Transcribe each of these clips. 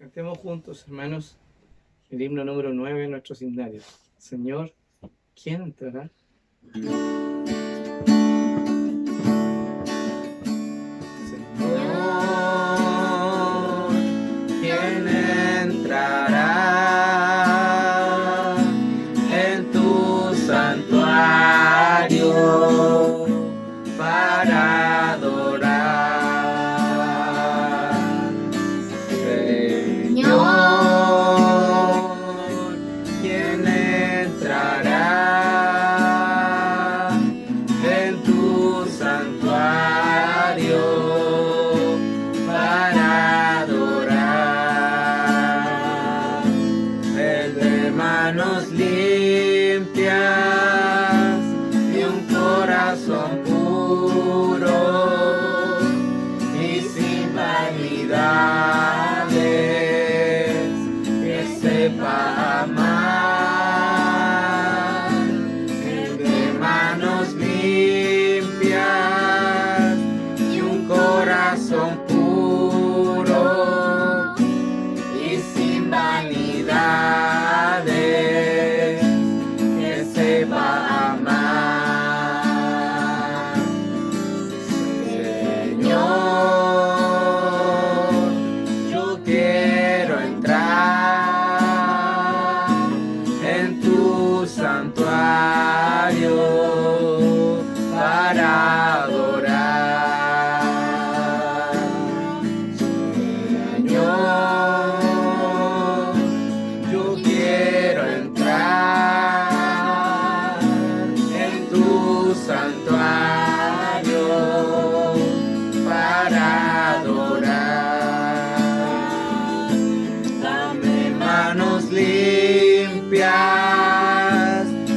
Cantemos juntos, hermanos, el himno número 9 de nuestros himnarios. Señor, ¿quién entrará? Señor, ¿quién entrará en tu santuario para adorar? Señor, ¿quién entrará en tu santuario para adorar? El de manos limpias y un corazón puro y sin vanidades, que sepa amar. El de manos limpias y un corazón puro y sin vanidades, que sepa amar. Señor, yo quiero entrar en tu santuario para adorar. Señor, yo quiero entrar en tu santuario para adorar. Dame manos limpias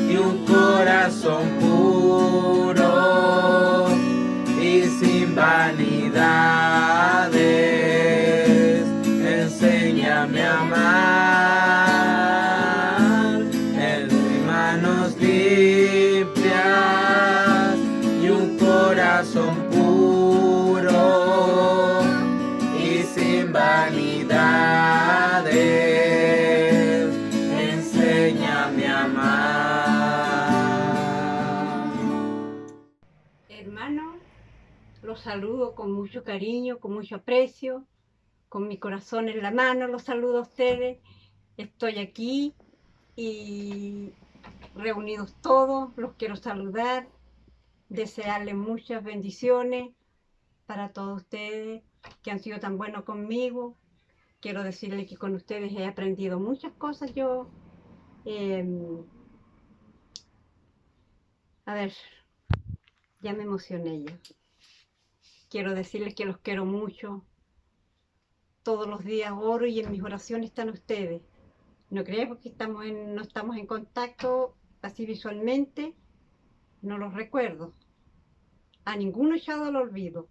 y un corazón puro y sin vanidades, enséñame a amar. En manos limpias y un corazón puro y sin vanidades, enséñame a amar. Hermano, los saludo con mucho cariño, con mucho aprecio, con mi corazón en la mano, los saludo a ustedes. Estoy aquí y reunidos todos, los quiero saludar, desearles muchas bendiciones para todos ustedes que han sido tan buenos conmigo. Quiero decirles que con ustedes he aprendido muchas cosas yo. A ver, ya me emocioné yo. Quiero decirles que los quiero mucho. Todos los días oro y en mis oraciones están ustedes. No creo porque no estamos en contacto así visualmente, no los recuerdo. A ninguno echado al olvido.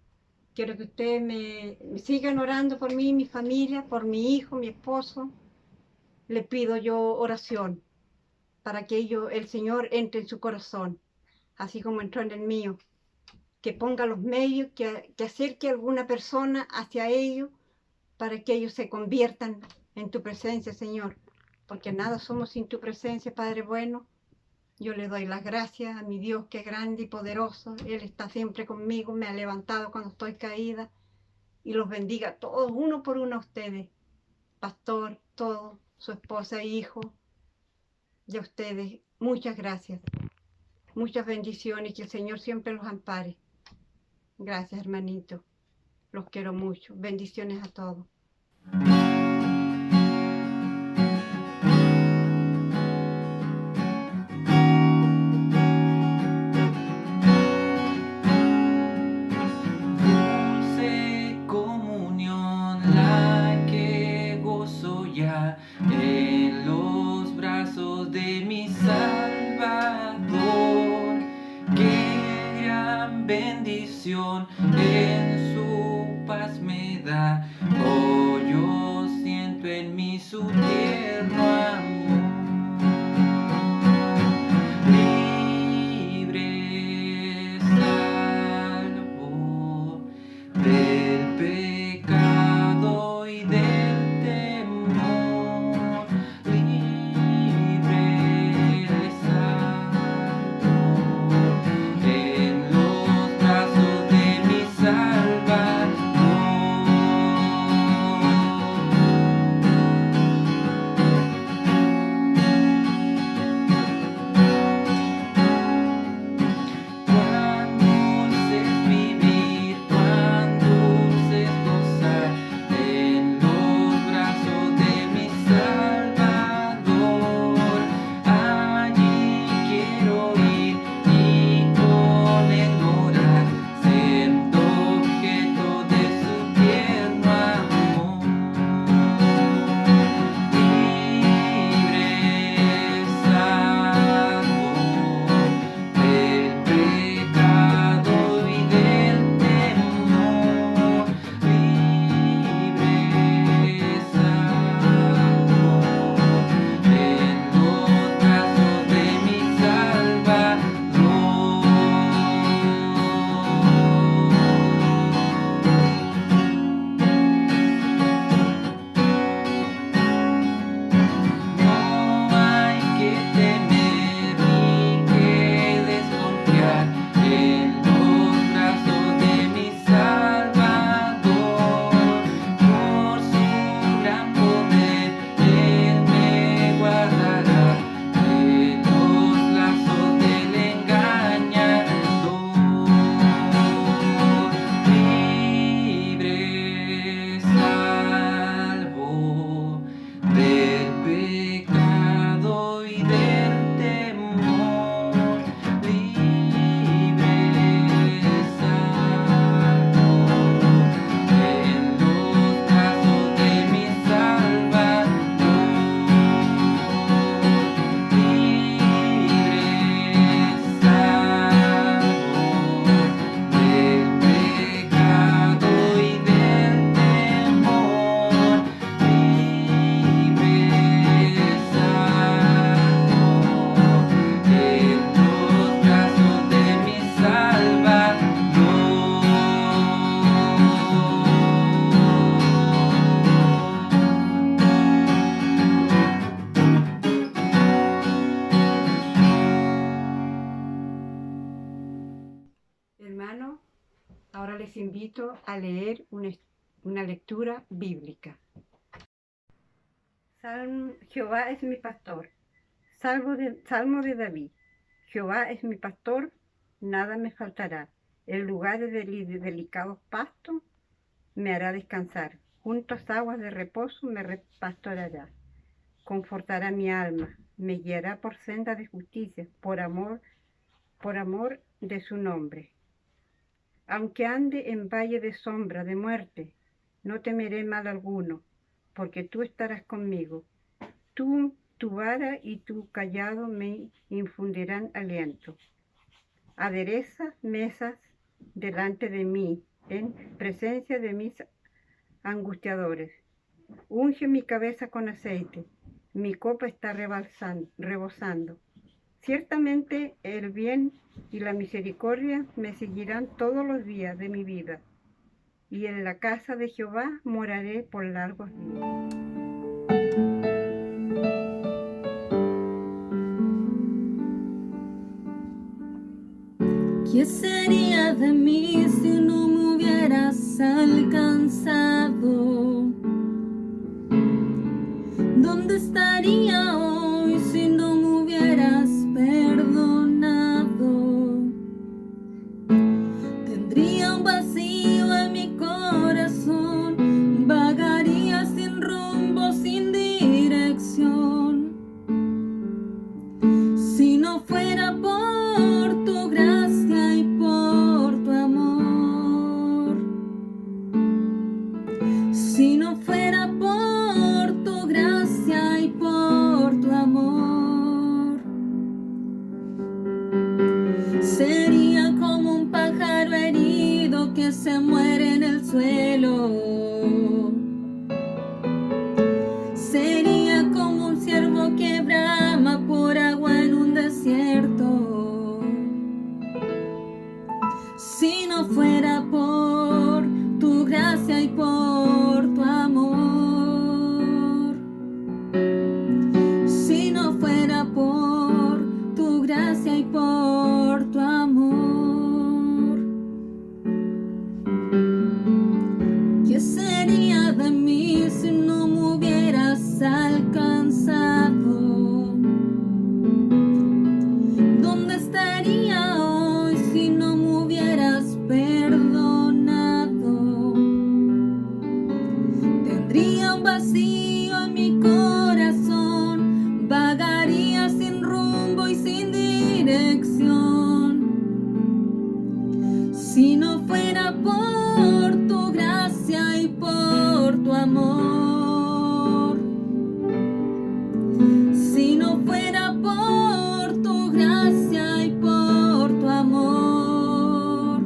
Quiero que ustedes me sigan orando por mí, mi familia, por mi hijo, mi esposo. Le pido yo oración para que el Señor entre en su corazón, así como entró en el mío. Que ponga los medios, que acerque a alguna persona hacia ellos, para que ellos se conviertan en tu presencia, Señor. Porque nada somos sin tu presencia, Padre bueno. Yo le doy las gracias a mi Dios, que es grande y poderoso. Él está siempre conmigo, me ha levantado cuando estoy caída. Y los bendiga a todos, uno por uno a ustedes. Pastor, todos, su esposa e hijo. Y a ustedes, muchas gracias. Muchas bendiciones y que el Señor siempre los ampare. Gracias, hermanito. Los quiero mucho. Bendiciones a todos. Dulce comunión la que gozo ya en los brazos de mi Salvador. Qué gran bendición en su paz me da. Hoy yo siento en mí su tierno amor. Libre, salvo del pecado y del temor. invito a leer una lectura bíblica. Jehová es mi pastor. Salmo de David. Jehová es mi pastor, nada me faltará. En lugares de delicados pastos me hará descansar. Junto a aguas de reposo me pastoreará. Confortará mi alma, me guiará por senda de justicia, por amor de su nombre. Aunque ande en valle de sombra de muerte, no temeré mal alguno, porque tú estarás conmigo. Tu vara y tu cayado me infundirán aliento. Adereza mesas delante de mí, en presencia de mis angustiadores. Unge mi cabeza con aceite, mi copa está rebosando. Ciertamente el bien y la misericordia me seguirán todos los días de mi vida, y en la casa de Jehová moraré por largos días. ¿Qué sería de mí si no me hubieras alcanzado? ¿Dónde estaría hoy si no me hubieras perdonado? Tendría un vacío en mi corazón, vagaría sin rumbo, sin dirección. Si no fuera por tu gracia y por tu amor, si no fuera por tu gracia y por tu amor, sería como un pájaro herido que se muere en el suelo. Sería como un ciervo que brama por agua en un desierto. Si no fuera por tu gracia y por tu amor, si no fuera por tu gracia y por tu amor, ¿qué sería de mí si no me hubieras alcanzado? ¿Dónde estaría hoy si no me hubieras perdonado? Tendría un vacío en mi corazón, vagaría sin rumbo y sin dirección. Si no fuera por tu gracia y por tu amor, si no fuera por tu gracia y por tu amor,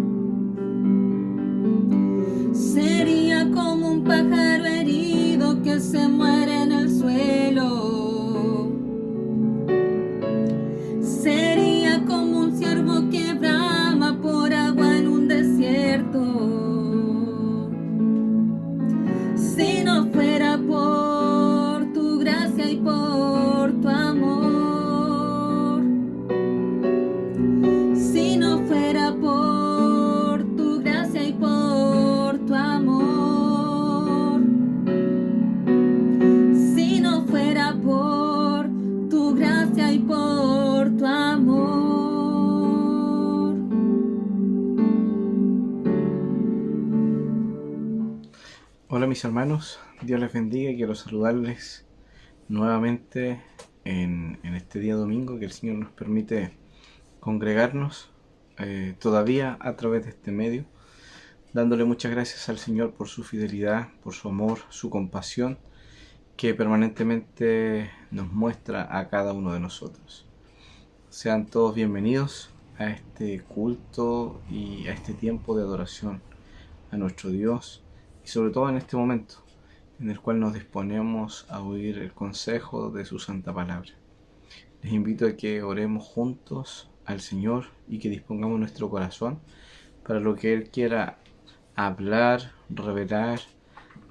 sería como un pájaro herido que se muere en el suelo. Sería como un ciervo que brama por agua en un desierto. Si no fuera por tu gracia y por tu amor, si no fuera por tu gracia y por tu amor, si no fuera por tu gracia y por tu amor. Hola mis hermanos, Dios les bendiga. Quiero saludarles nuevamente en este día domingo que el Señor nos permite congregarnos todavía a través de este medio, dándole muchas gracias al Señor por su fidelidad, por su amor, su compasión que permanentemente nos muestra a cada uno de nosotros. Sean todos bienvenidos a este culto y a este tiempo de adoración a nuestro Dios, y sobre todo en este momento en el cual nos disponemos a oír el consejo de su santa palabra. Les invito a que oremos juntos al Señor y que dispongamos nuestro corazón para lo que Él quiera hablar, revelar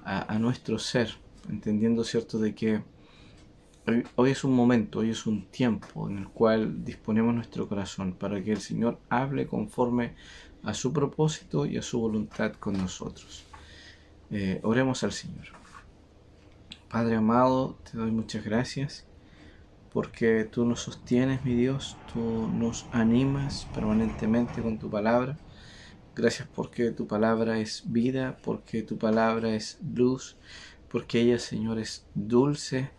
a nuestro ser, entendiendo, cierto, de que hoy es un momento, hoy es un tiempo en el cual disponemos nuestro corazón para que el Señor hable conforme a su propósito y a su voluntad con nosotros. Oremos al Señor. Padre amado, te doy muchas gracias porque tú nos sostienes, mi Dios, tú nos animas permanentemente con tu palabra. Gracias porque tu palabra es vida, porque tu palabra es luz, porque ella, Señor, es dulce,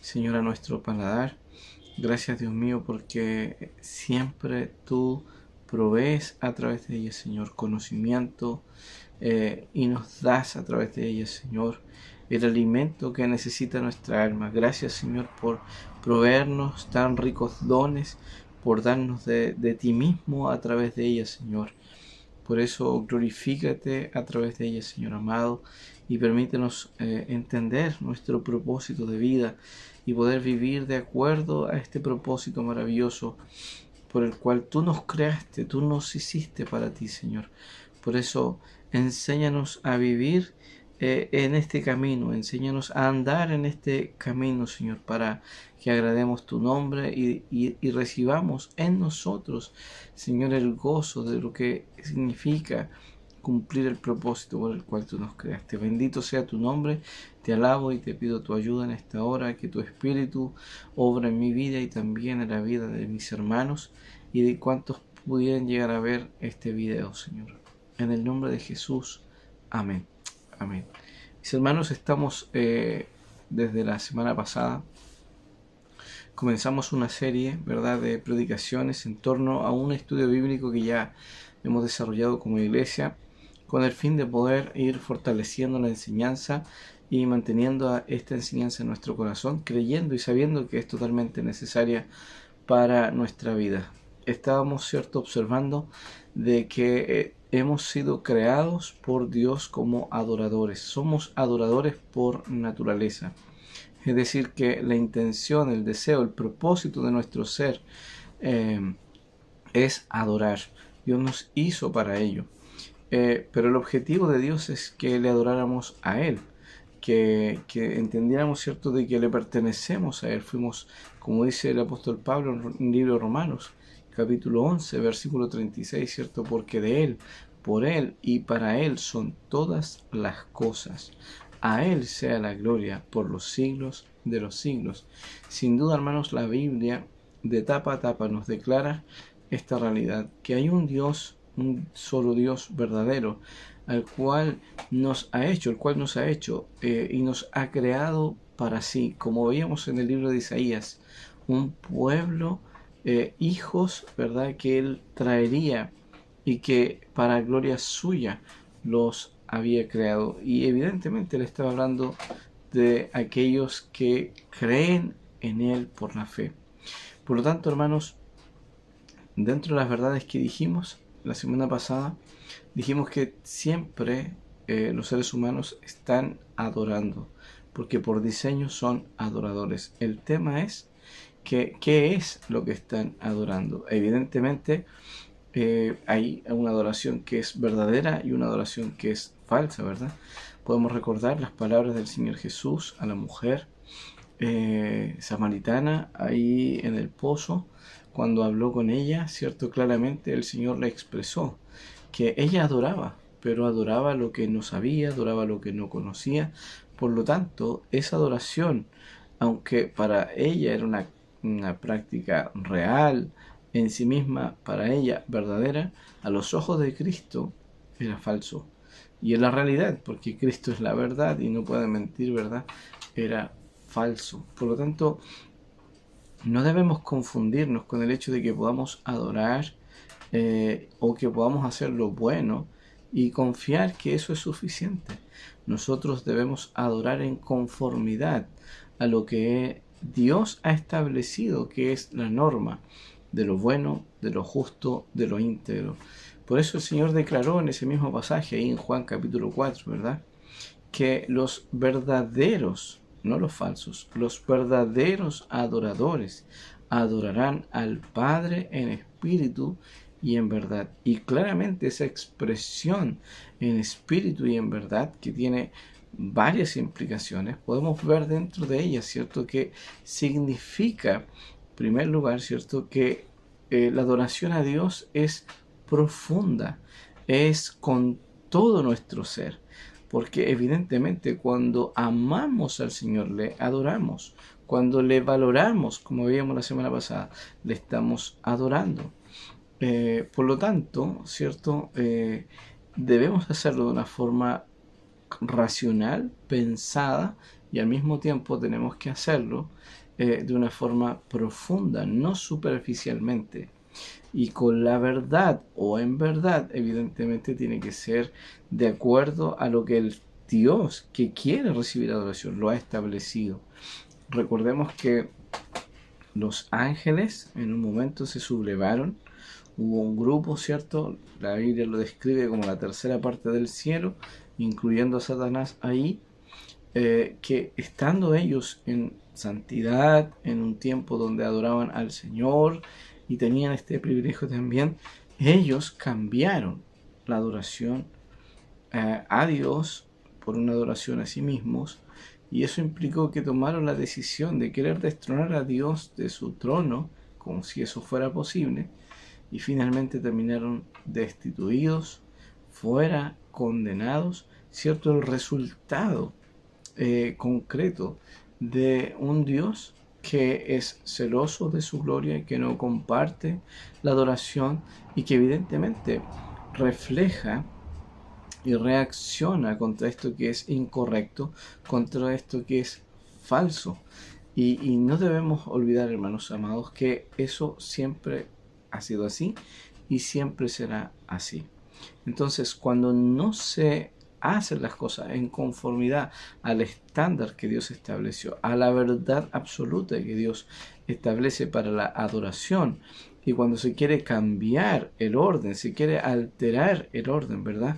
Señor, a nuestro paladar. Gracias, Dios mío, porque siempre tú provees a través de ella, Señor, conocimiento y nos das a través de ella, Señor, el alimento que necesita nuestra alma. Gracias, Señor, por proveernos tan ricos dones, por darnos de ti mismo a través de ella, Señor. Por eso glorifícate a través de ella, Señor amado, y permítenos entender nuestro propósito de vida y poder vivir de acuerdo a este propósito maravilloso por el cual tú nos creaste, tú nos hiciste para ti, Señor. Por eso enséñanos a vivir en este camino, enséñanos a andar en este camino, Señor, para que agrademos tu nombre y recibamos en nosotros, Señor, el gozo de lo que significa cumplir el propósito por el cual tú nos creaste. Bendito sea tu nombre, te alabo y te pido tu ayuda en esta hora, que tu Espíritu obra en mi vida y también en la vida de mis hermanos y de cuantos pudieran llegar a ver este video, Señor. En el nombre de Jesús, amén. Amén. Mis hermanos, estamos desde la semana pasada, comenzamos una serie, ¿verdad?, de predicaciones en torno a un estudio bíblico que ya hemos desarrollado como iglesia, con el fin de poder ir fortaleciendo la enseñanza y manteniendo esta enseñanza en nuestro corazón, creyendo y sabiendo que es totalmente necesaria para nuestra vida. Estábamos, ¿cierto?, observando de que hemos sido creados por Dios como adoradores. Somos adoradores por naturaleza. Es decir, que la intención, el deseo, el propósito de nuestro ser es adorar. Dios nos hizo para ello. Pero el objetivo de Dios es que le adoráramos a Él. Que entendiéramos, ¿cierto?, de que le pertenecemos a Él. Fuimos, como dice el apóstol Pablo en el libro de Romanos, capítulo 11, versículo 36, ¿cierto? Porque de Él, por Él y para Él son todas las cosas. A Él sea la gloria por los siglos de los siglos. Sin duda, hermanos, la Biblia de tapa a tapa nos declara esta realidad, que hay un Dios, un solo Dios verdadero, el cual nos ha hecho y nos ha creado para sí, como veíamos en el libro de Isaías, un pueblo, hijos, ¿verdad?, que Él traería y que para gloria suya los había creado. Y evidentemente Él estaba hablando de aquellos que creen en Él por la fe. Por lo tanto, hermanos, dentro de las verdades que dijimos la semana pasada, dijimos que siempre los seres humanos están adorando, porque por diseño son adoradores. El tema es que, ¿qué es lo que están adorando? Evidentemente hay una adoración que es verdadera y una adoración que es falsa, ¿verdad? Podemos recordar las palabras del Señor Jesús a la mujer samaritana ahí en el pozo, cuando habló con ella, ¿cierto? Claramente el Señor le expresó que ella adoraba, pero adoraba lo que no sabía, adoraba lo que no conocía. Por lo tanto, esa adoración, aunque para ella era una práctica real, en sí misma, para ella verdadera, a los ojos de Cristo era falso. Y en la realidad, porque Cristo es la verdad y no puede mentir, ¿verdad?, era falso. Por lo tanto, no debemos confundirnos con el hecho de que podamos adorar o que podamos hacer lo bueno y confiar que eso es suficiente. Nosotros debemos adorar en conformidad a lo que Dios ha establecido, que es la norma de lo bueno, de lo justo, de lo íntegro. Por eso el Señor declaró en ese mismo pasaje, ahí en Juan capítulo 4, ¿verdad?, que los verdaderos, no los falsos, los verdaderos adoradores adorarán al Padre en espíritu y en verdad. Y claramente esa expresión en espíritu y en verdad, que tiene varias implicaciones, podemos ver dentro de ella, ¿cierto?, que significa, en primer lugar, ¿cierto?, que la adoración a Dios es profunda, es con todo nuestro ser, porque evidentemente cuando amamos al Señor, le adoramos. Cuando le valoramos, como veíamos la semana pasada, le estamos adorando. Por lo tanto, ¿cierto? Debemos hacerlo de una forma racional, pensada, y al mismo tiempo tenemos que hacerlo de una forma profunda, no superficialmente. Y con la verdad o en verdad, evidentemente tiene que ser de acuerdo a lo que el Dios que quiere recibir adoración lo ha establecido. Recordemos que los ángeles en un momento se sublevaron. Hubo un grupo, ¿cierto? La Biblia lo describe como la tercera parte del cielo, incluyendo a Satanás ahí, que estando ellos en santidad, en un tiempo donde adoraban al Señor y tenían este privilegio también, ellos cambiaron la adoración a Dios por una adoración a sí mismos, y eso implicó que tomaron la decisión de querer destronar a Dios de su trono, como si eso fuera posible, y finalmente terminaron destituidos, fuera, condenados, ¿cierto? El resultado concreto de un Dios que es celoso de su gloria, que no comparte la adoración y que evidentemente refleja y reacciona contra esto que es incorrecto, contra esto que es falso. Y no debemos olvidar, hermanos amados, que eso siempre ha sido así y siempre será así. Entonces, cuando no se hacen las cosas en conformidad al estándar que Dios estableció, a la verdad absoluta que Dios establece para la adoración, y cuando se quiere cambiar el orden, se quiere alterar el orden, ¿verdad?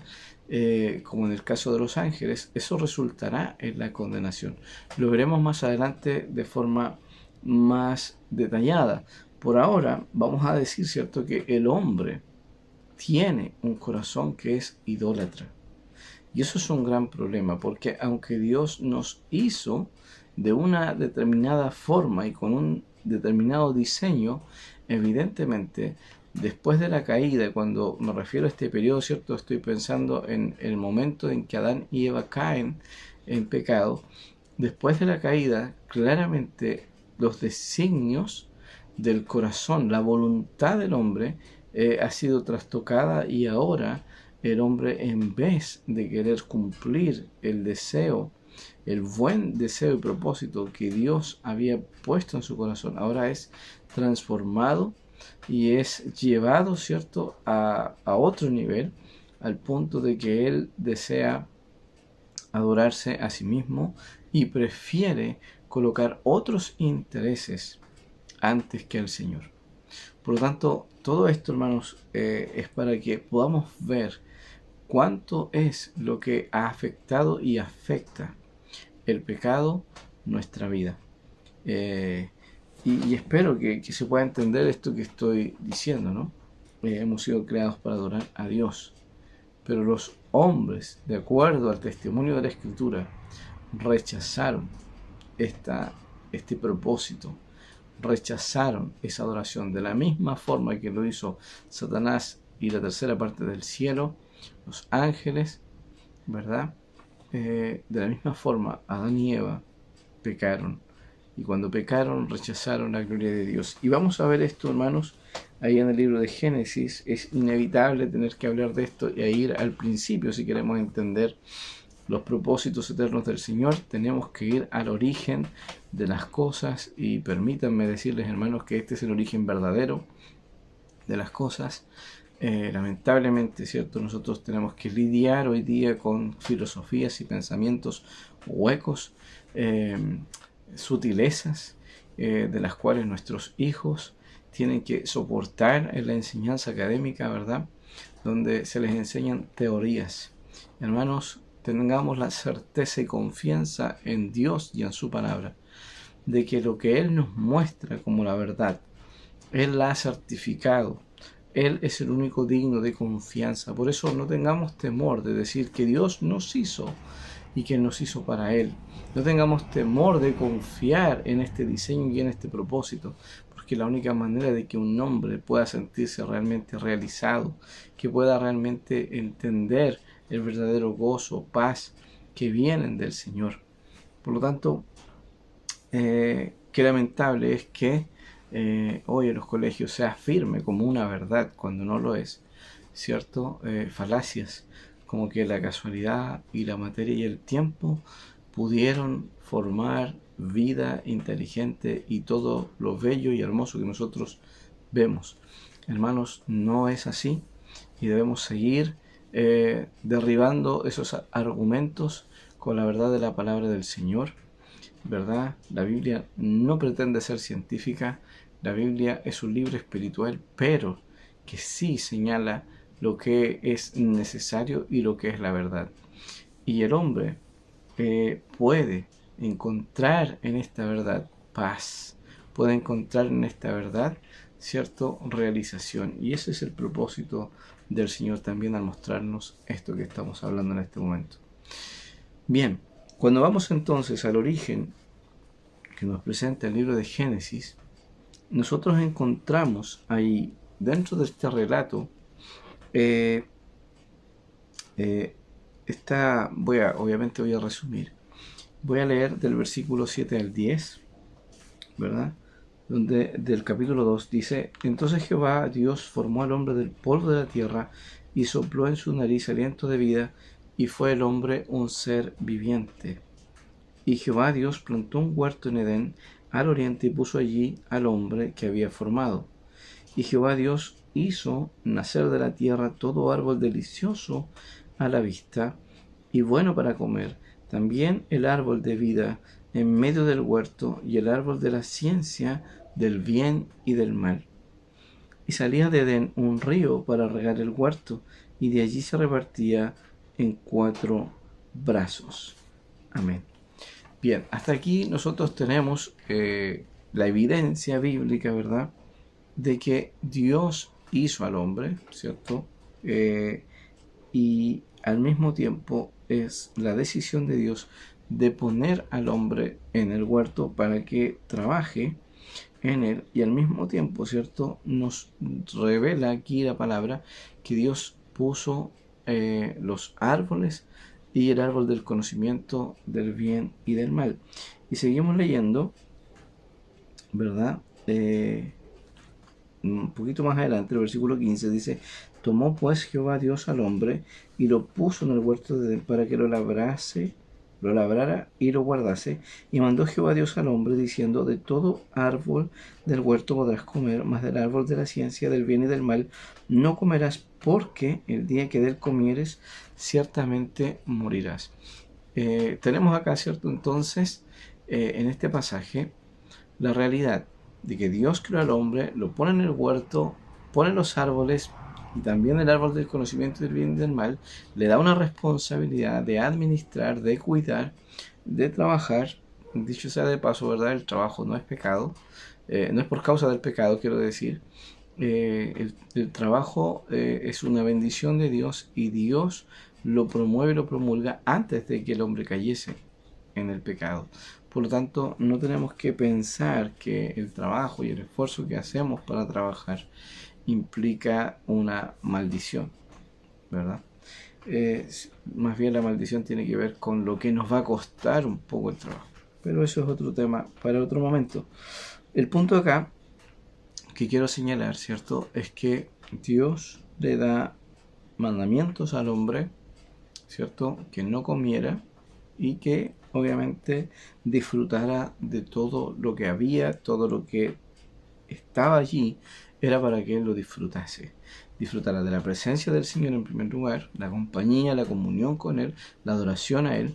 Como en el caso de los ángeles, eso resultará en la condenación. Lo veremos más adelante de forma más detallada. Por ahora vamos a decir, ¿cierto?, que el hombre tiene un corazón que es idólatra. Y eso es un gran problema, porque aunque Dios nos hizo de una determinada forma y con un determinado diseño, evidentemente, después de la caída, cuando me refiero a este periodo, ¿cierto?, estoy pensando en el momento en que Adán y Eva caen en pecado. Después de la caída, claramente los designios del corazón, la voluntad del hombre ha sido trastocada, y ahora el hombre, en vez de querer cumplir el deseo, el buen deseo y propósito que Dios había puesto en su corazón, ahora es transformado y es llevado, ¿cierto?, a otro nivel, al punto de que él desea adorarse a sí mismo y prefiere colocar otros intereses antes que al Señor. Por lo tanto, todo esto, hermanos, es para que podamos ver cuánto es lo que ha afectado y afecta el pecado nuestra vida. Y espero que se pueda entender esto que estoy diciendo, ¿no? Hemos sido creados para adorar a Dios, pero los hombres, de acuerdo al testimonio de la Escritura, rechazaron este propósito, rechazaron esa adoración de la misma forma que lo hizo Satanás y la tercera parte del cielo, los ángeles, ¿verdad? De la misma forma, Adán y Eva pecaron, y cuando pecaron rechazaron la gloria de Dios. Y vamos a ver esto, hermanos, ahí en el libro de Génesis. Es inevitable tener que hablar de esto y a ir al principio si queremos entender los propósitos eternos del Señor. Tenemos que ir al origen de las cosas, y permítanme decirles, hermanos, que este es el origen verdadero de las cosas. Lamentablemente, ¿cierto?, nosotros tenemos que lidiar hoy día con filosofías y pensamientos huecos, sutilezas, de las cuales nuestros hijos tienen que soportar en la enseñanza académica, ¿verdad?, donde se les enseñan teorías. Hermanos, tengamos la certeza y confianza en Dios y en su palabra, de que lo que Él nos muestra como la verdad, Él la ha certificado. Él es el único digno de confianza. Por eso no tengamos temor de decir que Dios nos hizo y que nos hizo para Él. No tengamos temor de confiar en este diseño y en este propósito, porque que la única manera de que un hombre pueda sentirse realmente realizado, que pueda realmente entender el verdadero gozo, paz que vienen del Señor. Por lo tanto, qué lamentable es que hoy en los colegios se afirme como una verdad cuando no lo es, ¿cierto? Falacias como que la casualidad y la materia y el tiempo pudieron formar vida inteligente y todo lo bello y hermoso que nosotros vemos. Hermanos, no es así y debemos seguir derribando esos argumentos con la verdad de la palabra del Señor, ¿verdad? La Biblia no pretende ser científica, la Biblia es un libro espiritual, pero que sí señala lo que es necesario y lo que es la verdad. Y el hombre puede encontrar en esta verdad paz, puede encontrar en esta verdad, ¿cierto?, realización. Y ese es el propósito del Señor también al mostrarnos esto que estamos hablando en este momento. Bien, cuando vamos entonces al origen que nos presenta el libro de Génesis, nosotros encontramos ahí, dentro de este relato, obviamente voy a resumir. Voy a leer del versículo 7 al 10, ¿verdad? Donde del capítulo 2 dice: Entonces Jehová Dios formó al hombre del polvo de la tierra y sopló en su nariz aliento de vida, y fue el hombre un ser viviente. Y Jehová Dios plantó un huerto en Edén al oriente y puso allí al hombre que había formado. Y Jehová Dios hizo nacer de la tierra todo árbol delicioso a la vista y bueno para comer, también el árbol de vida en medio del huerto y el árbol de la ciencia del bien y del mal. Y salía de Edén un río para regar el huerto, y de allí se repartía en 4 brazos. Amén. Bien, hasta aquí nosotros tenemos la evidencia bíblica, ¿verdad?, de que Dios hizo al hombre, ¿cierto? Y al mismo tiempo es la decisión de Dios de poner al hombre en el huerto para que trabaje en él, y al mismo tiempo, ¿cierto?, nos revela aquí la palabra que Dios puso los árboles y el árbol del conocimiento del bien y del mal. Y seguimos leyendo, ¿verdad? Un poquito más adelante, el versículo 15 dice: Tomó pues Jehová Dios al hombre y lo puso en el huerto de Edén para que lo labrara y lo guardase. Y mandó Jehová Dios al hombre diciendo: De todo árbol del huerto podrás comer, mas del árbol de la ciencia del bien y del mal no comerás, porque el día que de él comieres ciertamente morirás. Tenemos acá, ¿cierto?, entonces, en este pasaje, la realidad de que Dios creó al hombre, lo pone en el huerto, pone los árboles y también el árbol del conocimiento del bien y del mal, le da una responsabilidad de administrar, de cuidar, de trabajar. Dicho sea de paso, ¿verdad?, el trabajo no es pecado, no es por causa del pecado, quiero decir. El trabajo es una bendición de Dios, y Dios lo promueve y lo promulga antes de que el hombre cayese en el pecado. Por lo tanto, no tenemos que pensar que el trabajo y el esfuerzo que hacemos para trabajar implica una maldición, ¿verdad? Más bien la maldición tiene que ver con lo que nos va a costar un poco el trabajo. Pero eso es otro tema para otro momento. El punto acá que quiero señalar, ¿cierto?, es que Dios le da mandamientos al hombre, ¿cierto?, que no comiera y que obviamente disfrutara de todo lo que había, todo lo que estaba allí, era para que él lo disfrutase. Disfrutara de la presencia del Señor en primer lugar, la compañía, la comunión con Él, la adoración a Él,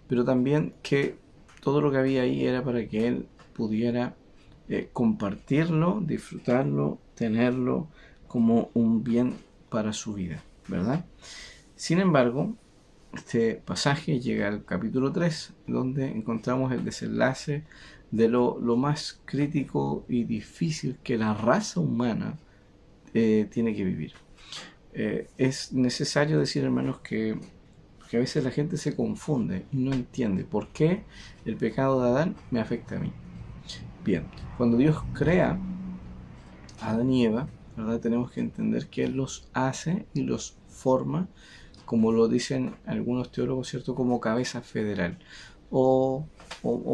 pero también que todo lo que había ahí era para que Él pudiera compartirlo, disfrutarlo, tenerlo como un bien para su vida, ¿verdad? Sin embargo, este pasaje llega al capítulo 3, donde encontramos el desenlace de lo más crítico y difícil que la raza humana tiene que vivir. Es necesario decir, hermanos, que a veces la gente se confunde y no entiende por qué el pecado de Adán me afecta a mí. Bien, cuando Dios crea Adán y Eva, ¿verdad? Tenemos que entender que Él los hace y los forma, como lo dicen algunos teólogos, ¿cierto? Como cabeza federal, o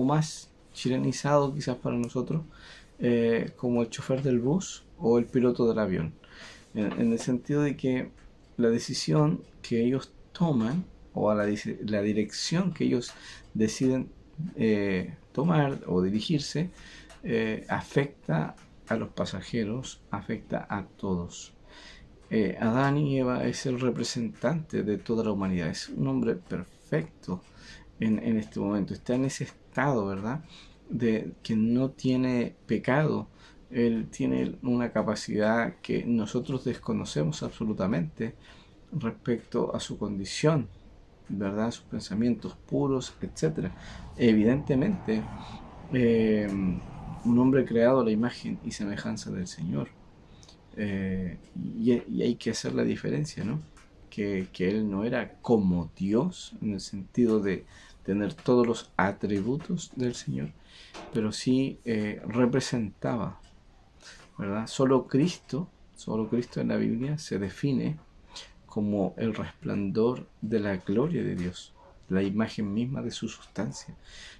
más chilenizado quizás para nosotros, como el chofer del bus o el piloto del avión, en el sentido de que la decisión que ellos toman o la dirección que ellos deciden tomar o dirigirse afecta a los pasajeros, afecta a todos. Adán y Eva es el representante de toda la humanidad, es un hombre perfecto en este momento, está en ese estado, ¿verdad? De que no tiene pecado. Él tiene una capacidad que nosotros desconocemos absolutamente respecto a su condición, ¿verdad? Sus pensamientos puros, etc. Evidentemente, un hombre creado a la imagen y semejanza del Señor. Y hay que hacer la diferencia, ¿no? Que Él no era como Dios, en el sentido de tener todos los atributos del Señor, pero sí representaba, ¿verdad? Solo Cristo en la Biblia se define como el resplandor de la gloria de Dios, la imagen misma de su sustancia.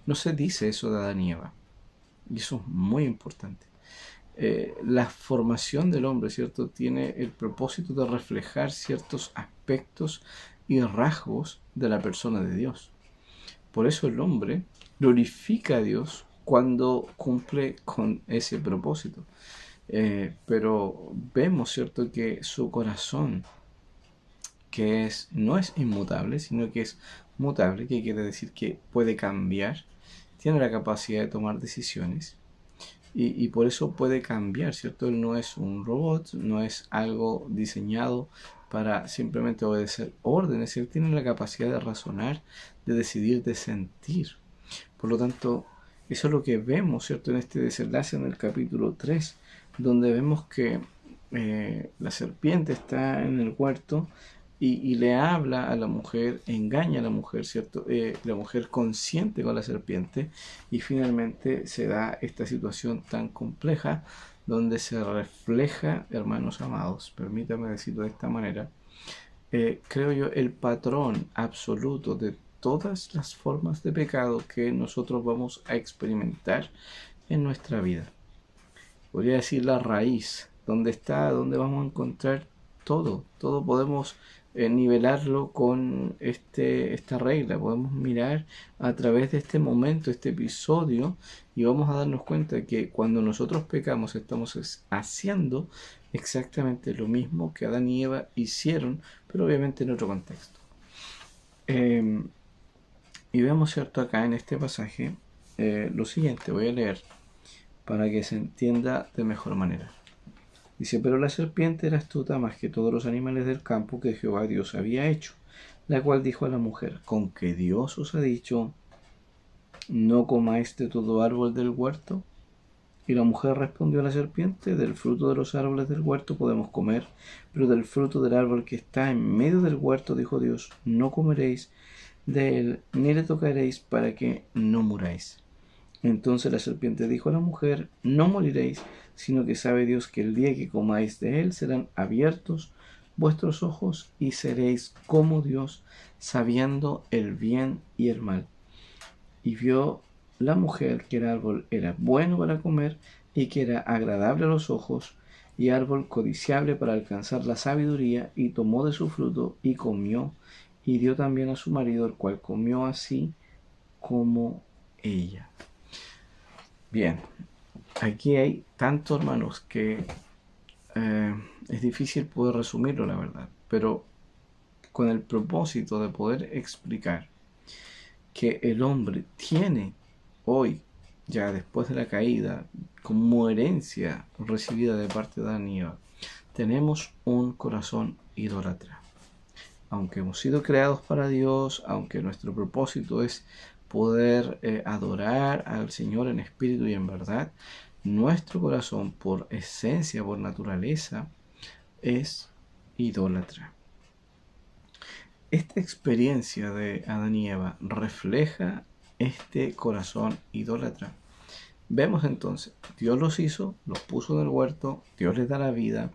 No se dice eso de Adán y Eva, y eso es muy importante. La formación del hombre, ¿cierto?, tiene el propósito de reflejar ciertos aspectos y rasgos de la persona de Dios. Por eso el hombre glorifica a Dios cuando cumple con ese propósito. Pero vemos, ¿cierto?, que su corazón, que no es inmutable, sino que es mutable, que quiere decir que puede cambiar, tiene la capacidad de tomar decisiones y por eso puede cambiar, ¿cierto? Él no es un robot, no es algo diseñado para simplemente obedecer órdenes, él tiene la capacidad de razonar, de decidir, de sentir. Por lo tanto, eso es lo que vemos, ¿cierto?, en este desenlace en el capítulo 3, donde vemos que la serpiente está en el huerto y le habla a la mujer, engaña a la mujer, ¿cierto? La mujer consiente con la serpiente y finalmente se da esta situación tan compleja donde se refleja, hermanos amados, permítame decirlo de esta manera, creo yo, el patrón absoluto de todas las formas de pecado que nosotros vamos a experimentar en nuestra vida. Podría decir la raíz, donde vamos a encontrar todo podemos nivelarlo con esta regla, podemos mirar a través de este momento, este episodio, y vamos a darnos cuenta que cuando nosotros pecamos estamos haciendo exactamente lo mismo que Adán y Eva hicieron, pero obviamente en otro contexto. Y vemos, ¿cierto?, acá en este pasaje lo siguiente, voy a leer para que se entienda de mejor manera. Dice: pero la serpiente era astuta más que todos los animales del campo que Jehová Dios había hecho, la cual dijo a la mujer: ¿con que Dios os ha dicho, no comáis de todo árbol del huerto? Y la mujer respondió a la serpiente: del fruto de los árboles del huerto podemos comer, pero del fruto del árbol que está en medio del huerto, dijo Dios, no comeréis de él, ni le tocaréis, para que no muráis. Entonces la serpiente dijo a la mujer: no moriréis, sino que sabe Dios que el día que comáis de él serán abiertos vuestros ojos y seréis como Dios, sabiendo el bien y el mal. Y vio la mujer que el árbol era bueno para comer y que era agradable a los ojos y árbol codiciable para alcanzar la sabiduría, y tomó de su fruto y comió, y dio también a su marido, el cual comió así como ella. Bien, aquí hay tanto, hermanos, que es difícil poder resumirlo, la verdad, pero con el propósito de poder explicar que el hombre tiene hoy, ya después de la caída, como herencia recibida de parte de Adán y Eva, tenemos un corazón idólatra. Aunque hemos sido creados para Dios, aunque nuestro propósito es poder adorar al Señor en espíritu y en verdad, nuestro corazón, por esencia, por naturaleza, es idólatra. Esta experiencia de Adán y Eva refleja este corazón idólatra. vemos entonces, Dios los hizo, los puso en el huerto, Dios les da la vida,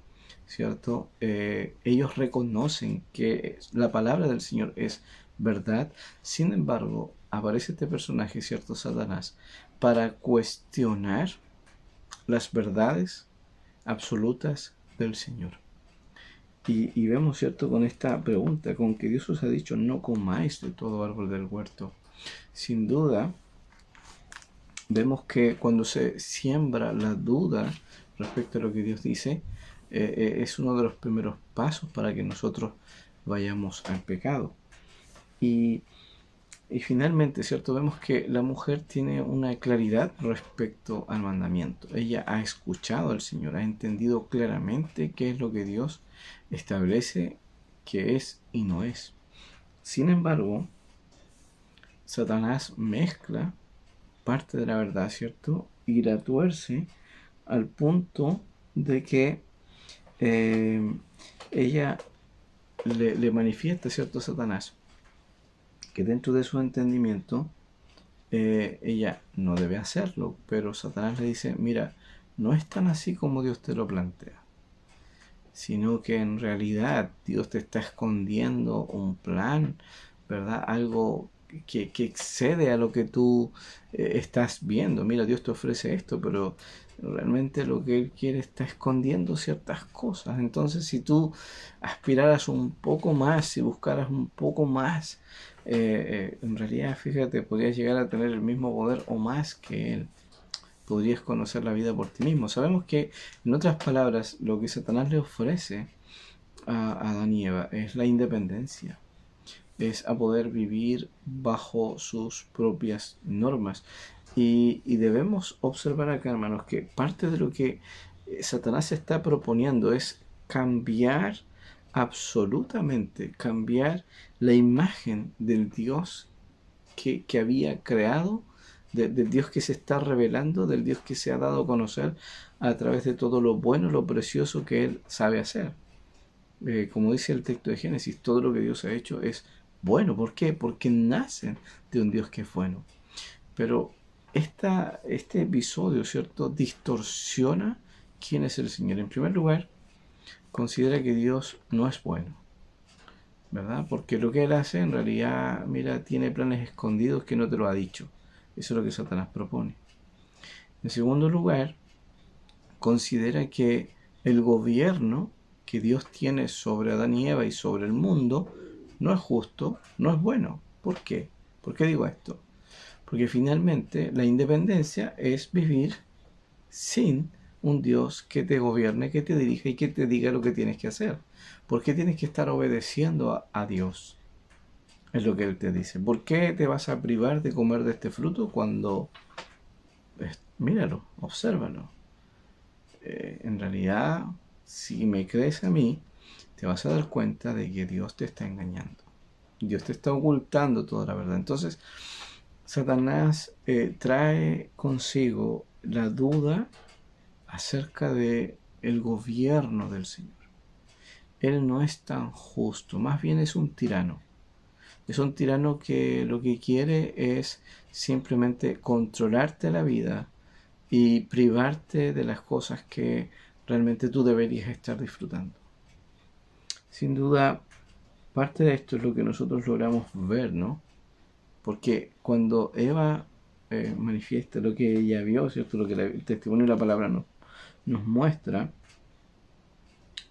¿cierto? Ellos reconocen que la palabra del Señor es verdad. Sin embargo, aparece este personaje, ¿cierto? Satanás, para cuestionar las verdades absolutas del Señor. Y vemos, ¿cierto? Con esta pregunta, con que Dios os ha dicho, no comáis de todo árbol del huerto. Sin duda, vemos que cuando se siembra la duda respecto a lo que Dios dice, es uno de los primeros pasos para que nosotros vayamos al pecado. Y finalmente, ¿cierto? Vemos que la mujer tiene una claridad respecto al mandamiento. Ella ha escuchado al Señor, ha entendido claramente qué es lo que Dios establece que es y no es. Sin embargo, Satanás mezcla parte de la verdad, ¿cierto? Y la tuerce al punto de que ella le manifiesta, ¿cierto? Satanás, que dentro de su entendimiento ella no debe hacerlo, pero Satanás le dice, mira, no es tan así como Dios te lo plantea, sino que en realidad Dios te está escondiendo un plan, ¿verdad? Algo que excede a lo que tú estás viendo. Mira, Dios te ofrece esto, pero realmente lo que Él quiere está escondiendo ciertas cosas. Entonces, si tú aspiraras un poco más, si buscaras un poco más, en realidad, fíjate, podrías llegar a tener el mismo poder o más que Él. Podrías conocer la vida por ti mismo. Sabemos que, en otras palabras, lo que Satanás le ofrece a Adán y Eva es la independencia, es a poder vivir bajo sus propias normas. Y debemos observar acá, hermanos, que parte de lo que Satanás está proponiendo es cambiar absolutamente, cambiar la imagen del Dios que había creado, del Dios que se está revelando, del Dios que se ha dado a conocer a través de todo lo bueno, lo precioso que Él sabe hacer. Como dice el texto de Génesis, todo lo que Dios ha hecho es bueno. ¿Por qué? Porque nacen de un Dios que es bueno. Pero este episodio, ¿cierto?, distorsiona quién es el Señor. En primer lugar, considera que Dios no es bueno, ¿verdad? Porque lo que Él hace, en realidad, mira, tiene planes escondidos que no te lo ha dicho. Eso es lo que Satanás propone. En segundo lugar, considera que el gobierno que Dios tiene sobre Adán y Eva y sobre el mundo no es justo, no es bueno. ¿Por qué? ¿Por qué digo esto? Porque finalmente la independencia es vivir sin un Dios que te gobierne, que te dirija y que te diga lo que tienes que hacer. ¿Por qué tienes que estar obedeciendo a Dios? Es lo que Él te dice. ¿Por qué te vas a privar de comer de este fruto cuando... míralo, obsérvalo. En realidad, si me crees a mí, te vas a dar cuenta de que Dios te está engañando. Dios te está ocultando toda la verdad. Entonces, Satanás trae consigo la duda acerca de el gobierno del Señor. Él no es tan justo, más bien es un tirano. Es un tirano que lo que quiere es simplemente controlarte la vida y privarte de las cosas que realmente tú deberías estar disfrutando. Sin duda, parte de esto es lo que nosotros logramos ver, ¿no? Porque cuando Eva manifiesta lo que ella vio, ¿cierto? Lo que el testimonio de la palabra nos muestra,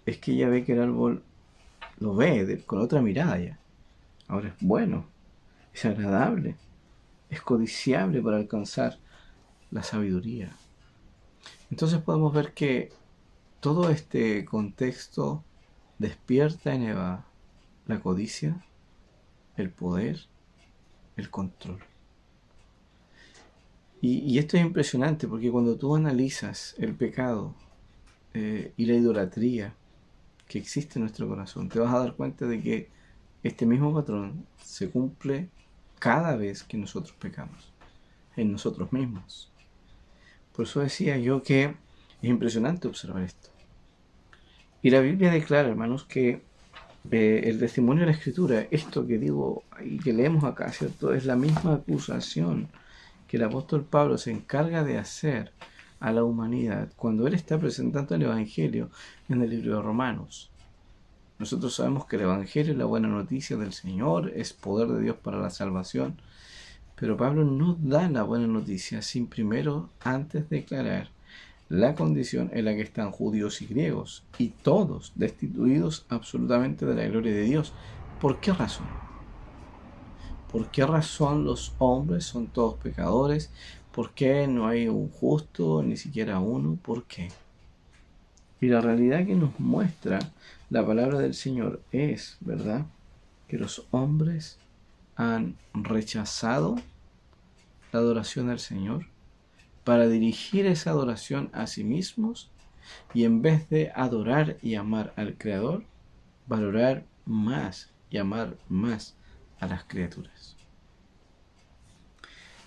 es que ella ve que el árbol lo ve con otra mirada ya. Ahora es bueno, es agradable, es codiciable para alcanzar la sabiduría. Entonces podemos ver que todo este contexto despierta en Eva la codicia, el poder, el control. Y esto es impresionante porque cuando tú analizas el pecado y la idolatría que existe en nuestro corazón, te vas a dar cuenta de que este mismo patrón se cumple cada vez que nosotros pecamos, en nosotros mismos. Por eso decía yo que es impresionante observar esto. Y la Biblia declara, hermanos, que el testimonio de la Escritura, esto que digo y que leemos acá, ¿cierto?, es la misma acusación que el apóstol Pablo se encarga de hacer a la humanidad cuando él está presentando el Evangelio en el libro de Romanos. Nosotros sabemos que el Evangelio es la buena noticia del Señor, es poder de Dios para la salvación, pero Pablo no da la buena noticia sin primero, antes declarar la condición en la que están judíos y griegos, y todos destituidos absolutamente de la gloria de Dios. ¿Por qué razón? ¿Por qué razón los hombres son todos pecadores? ¿Por qué no hay un justo, ni siquiera uno? ¿Por qué? Y la realidad que nos muestra la palabra del Señor es, ¿verdad?, que los hombres han rechazado la adoración al Señor para dirigir esa adoración a sí mismos y en vez de adorar y amar al Creador, valorar más y amar más a las criaturas.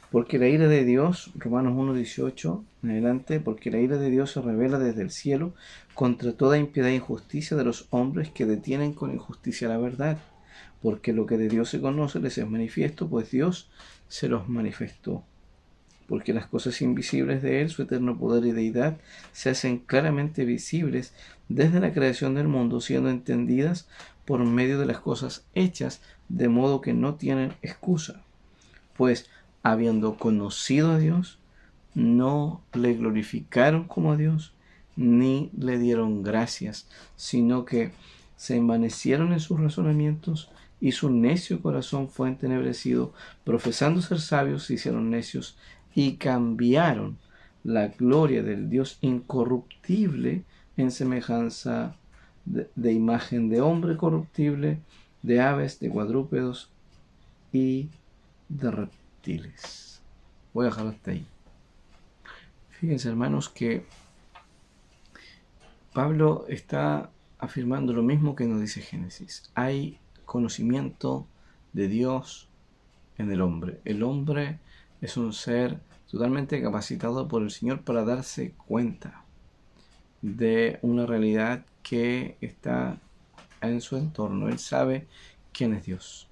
Porque la ira de Dios, Romanos 1:18 en adelante, porque la ira de Dios se revela desde el cielo contra toda impiedad e injusticia de los hombres que detienen con injusticia la verdad. Porque lo que de Dios se conoce les es manifiesto, pues Dios se los manifestó. Porque las cosas invisibles de Él, su eterno poder y deidad, se hacen claramente visibles desde la creación del mundo, siendo entendidas por medio de las cosas hechas, de modo que no tienen excusa. Pues, habiendo conocido a Dios, no le glorificaron como a Dios, ni le dieron gracias, sino que se envanecieron en sus razonamientos, y su necio corazón fue entenebrecido. Profesando ser sabios, se hicieron necios, y cambiaron la gloria del Dios incorruptible en semejanza de imagen de hombre corruptible, de aves, de cuadrúpedos y de reptiles. Voy a dejarlo hasta ahí. Fíjense, hermanos, que Pablo está afirmando lo mismo que nos dice Génesis. Hay conocimiento de Dios en el hombre. El hombre es un ser totalmente capacitado por el Señor para darse cuenta de una realidad que está en su entorno. Él sabe quién es Dios.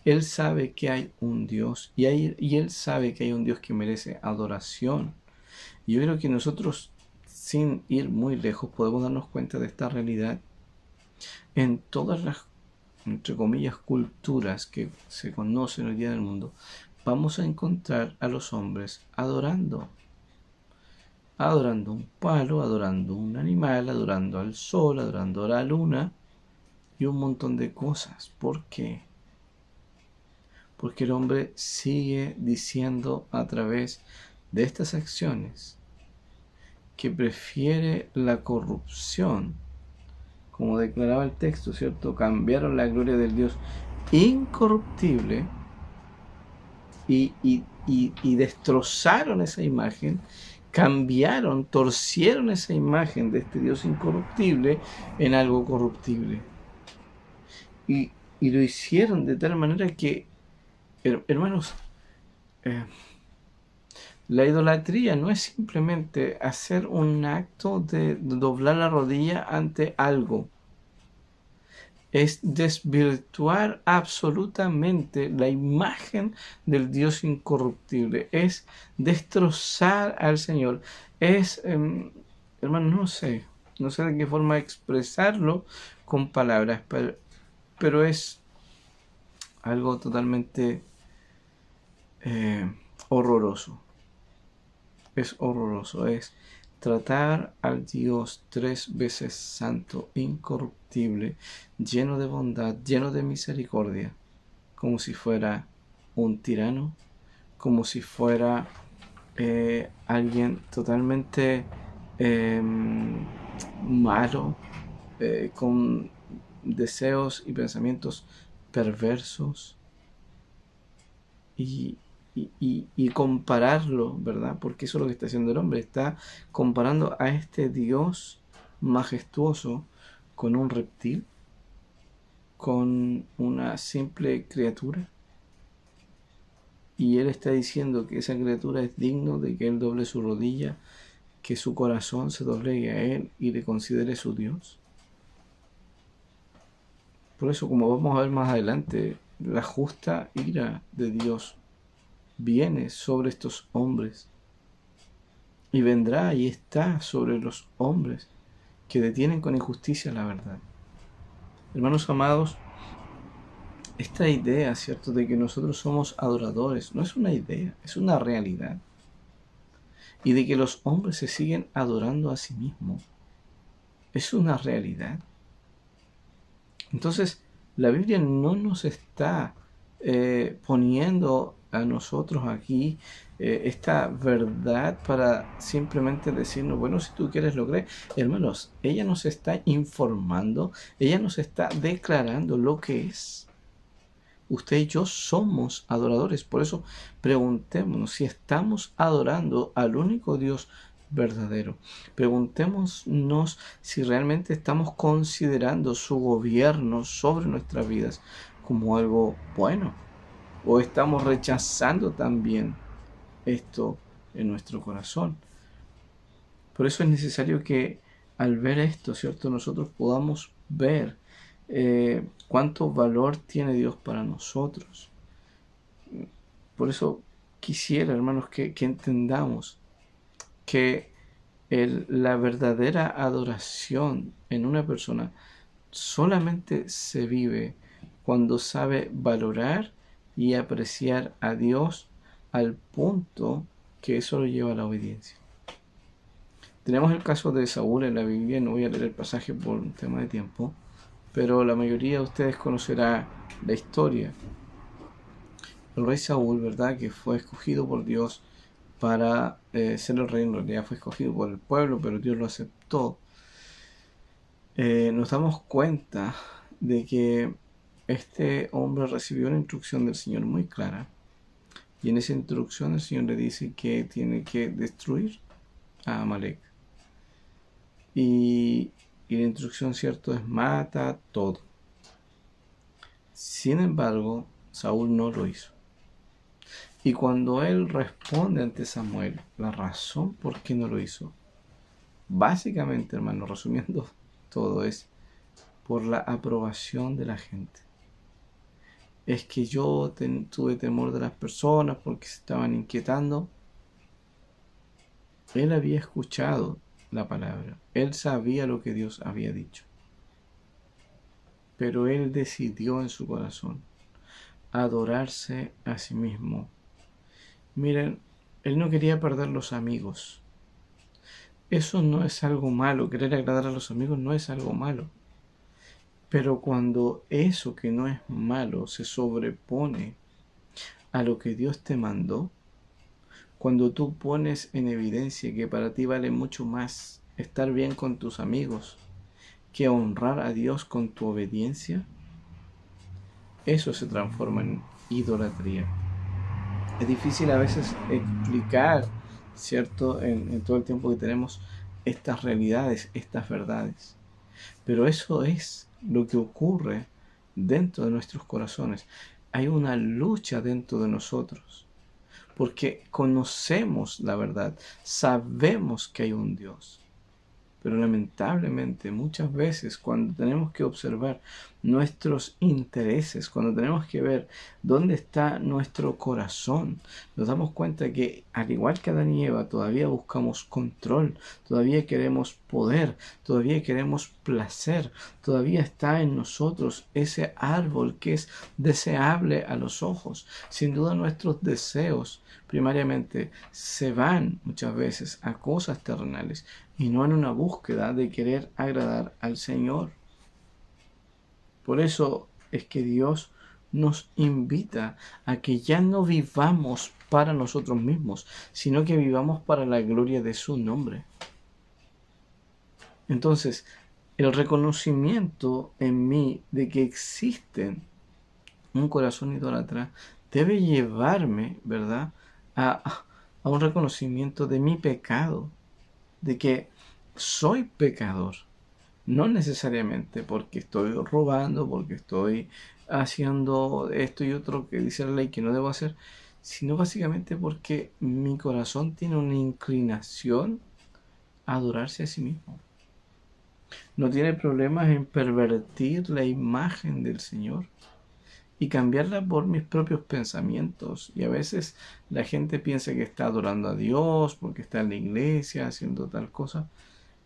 Él sabe que hay un Dios y él sabe que hay un Dios que merece adoración. Y yo creo que nosotros, sin ir muy lejos, podemos darnos cuenta de esta realidad en todas las, entre comillas, culturas que se conocen hoy día en el mundo. Vamos a encontrar a los hombres adorando un palo, adorando un animal, adorando al sol, adorando a la luna y un montón de cosas. ¿Por qué? Porque el hombre sigue diciendo a través de estas acciones que prefiere la corrupción, como declaraba el texto, ¿cierto? Cambiaron la gloria del Dios incorruptible y destrozaron esa imagen, cambiaron, torcieron esa imagen de este Dios incorruptible en algo corruptible. Y lo hicieron de tal manera que, hermanos, la idolatría no es simplemente hacer un acto de doblar la rodilla ante algo. Es desvirtuar absolutamente la imagen del Dios incorruptible. Es destrozar al Señor. Es, hermano, no sé de qué forma expresarlo con palabras, pero es algo totalmente horroroso. Es horroroso. Es tratar al Dios 3 veces santo, incorruptible, lleno de bondad, lleno de misericordia, como si fuera un tirano, como si fuera alguien totalmente malo, con deseos y pensamientos perversos, y compararlo, ¿verdad? Porque eso es lo que está haciendo el hombre. Está comparando a este Dios majestuoso con un reptil, con una simple criatura. Y él está diciendo que esa criatura es digno de que él doble su rodilla, que su corazón se doblegue a él y le considere su Dios. Por eso, como vamos a ver más adelante, la justa ira de Dios viene sobre estos hombres y vendrá y está sobre los hombres que detienen con injusticia la verdad. Hermanos amados, esta idea, ¿cierto?, de que nosotros somos adoradores, no es una idea, es una realidad. Y de que los hombres se siguen adorando a sí mismos, es una realidad. Entonces, la Biblia no nos está poniendo a nosotros aquí esta verdad para simplemente decirnos, bueno, si tú quieres lo crees. Hermanos, ella nos está informando, ella nos está declarando lo que es. Usted y yo somos adoradores, por eso preguntémonos si estamos adorando al único Dios verdadero. Preguntémonos si realmente estamos considerando su gobierno sobre nuestras vidas como algo bueno, o estamos rechazando también esto en nuestro corazón. Por eso es necesario que al ver esto, ¿cierto?, nosotros podamos ver cuánto valor tiene Dios para nosotros. Por eso quisiera, hermanos, que entendamos que la verdadera adoración en una persona solamente se vive cuando sabe valorar y apreciar a Dios al punto que eso lo lleva a la obediencia. Tenemos el caso de Saúl en la Biblia, no voy a leer el pasaje por un tema de tiempo, pero la mayoría de ustedes conocerá la historia. El rey Saúl, ¿verdad?, que fue escogido por Dios para ser el rey, en realidad fue escogido por el pueblo, pero Dios lo aceptó. Nos damos cuenta de que este hombre recibió una instrucción del Señor muy clara, y en esa instrucción el Señor le dice que tiene que destruir a Amalek. Y la instrucción, cierto, es mata todo. Sin embargo, Saúl no lo hizo. Y cuando él responde ante Samuel, la razón por qué no lo hizo, básicamente, hermano, resumiendo todo, es por la aprobación de la gente. Es que yo tuve temor de las personas porque se estaban inquietando. Él había escuchado la palabra, él sabía lo que Dios había dicho, pero él decidió en su corazón adorarse a sí mismo. Miren, él no quería perder los amigos. Eso no es algo malo, querer agradar a los amigos no es algo malo. Pero cuando eso que no es malo se sobrepone a lo que Dios te mandó, cuando tú pones en evidencia que para ti vale mucho más estar bien con tus amigos que honrar a Dios con tu obediencia, eso se transforma en idolatría. Es difícil a veces explicar, ¿cierto?, en todo el tiempo que tenemos estas realidades, estas verdades. Pero eso es lo que ocurre dentro de nuestros corazones. Hay una lucha dentro de nosotros, porque conocemos la verdad, sabemos que hay un Dios. Pero lamentablemente muchas veces cuando tenemos que observar nuestros intereses, cuando tenemos que ver dónde está nuestro corazón, nos damos cuenta que al igual que Adán y Eva todavía buscamos control, todavía queremos poder, todavía queremos placer, todavía está en nosotros ese árbol que es deseable a los ojos. Sin duda nuestros deseos primariamente se van muchas veces a cosas terrenales y no en una búsqueda de querer agradar al Señor. Por eso es que Dios nos invita a que ya no vivamos para nosotros mismos, sino que vivamos para la gloria de su nombre. Entonces, el reconocimiento en mí de que existe un corazón idólatra debe llevarme, ¿verdad?, a un reconocimiento de mi pecado, de que soy pecador, no necesariamente porque estoy robando, porque estoy haciendo esto y otro que dice la ley que no debo hacer, sino básicamente porque mi corazón tiene una inclinación a adorarse a sí mismo. No tiene problemas en pervertir la imagen del Señor y cambiarla por mis propios pensamientos. Y a veces la gente piensa que está adorando a Dios porque está en la iglesia haciendo tal cosa,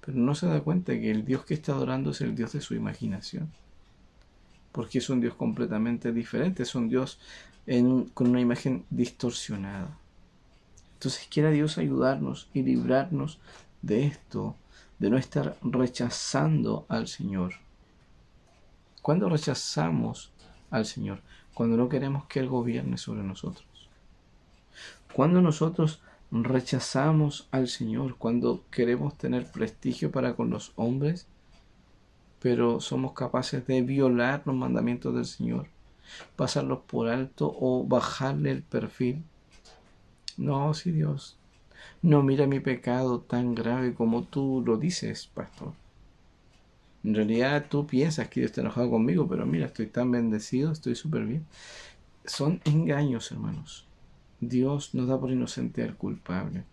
pero no se da cuenta que el Dios que está adorando es el Dios de su imaginación, porque es un Dios completamente diferente, es un Dios con una imagen distorsionada. Entonces quiera Dios ayudarnos y librarnos de esto, de no estar rechazando al Señor. ¿Cuándo rechazamos al Señor? Cuando no queremos que Él gobierne sobre nosotros. Cuando nosotros rechazamos al Señor, cuando queremos tener prestigio para con los hombres, pero somos capaces de violar los mandamientos del Señor, pasarlos por alto o bajarle el perfil. No, si Dios no mira mi pecado tan grave como tú lo dices, pastor. En realidad tú piensas que Dios está enojado conmigo, pero mira, estoy tan bendecido, estoy súper bien. Son engaños, hermanos. Dios nos da por inocente al culpable.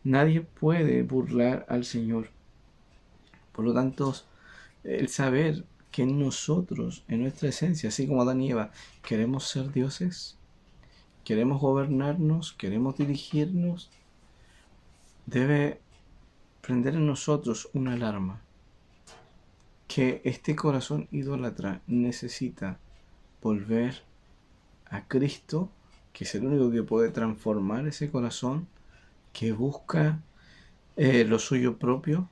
Nadie puede burlar al Señor. Por lo tanto, el saber que en nosotros, en nuestra esencia, así como Adán y Eva, queremos ser dioses, queremos gobernarnos, queremos dirigirnos, debe prender en nosotros una alarma. Que este corazón idólatra necesita volver a Cristo, que es el único que puede transformar ese corazón, que busca lo suyo propio,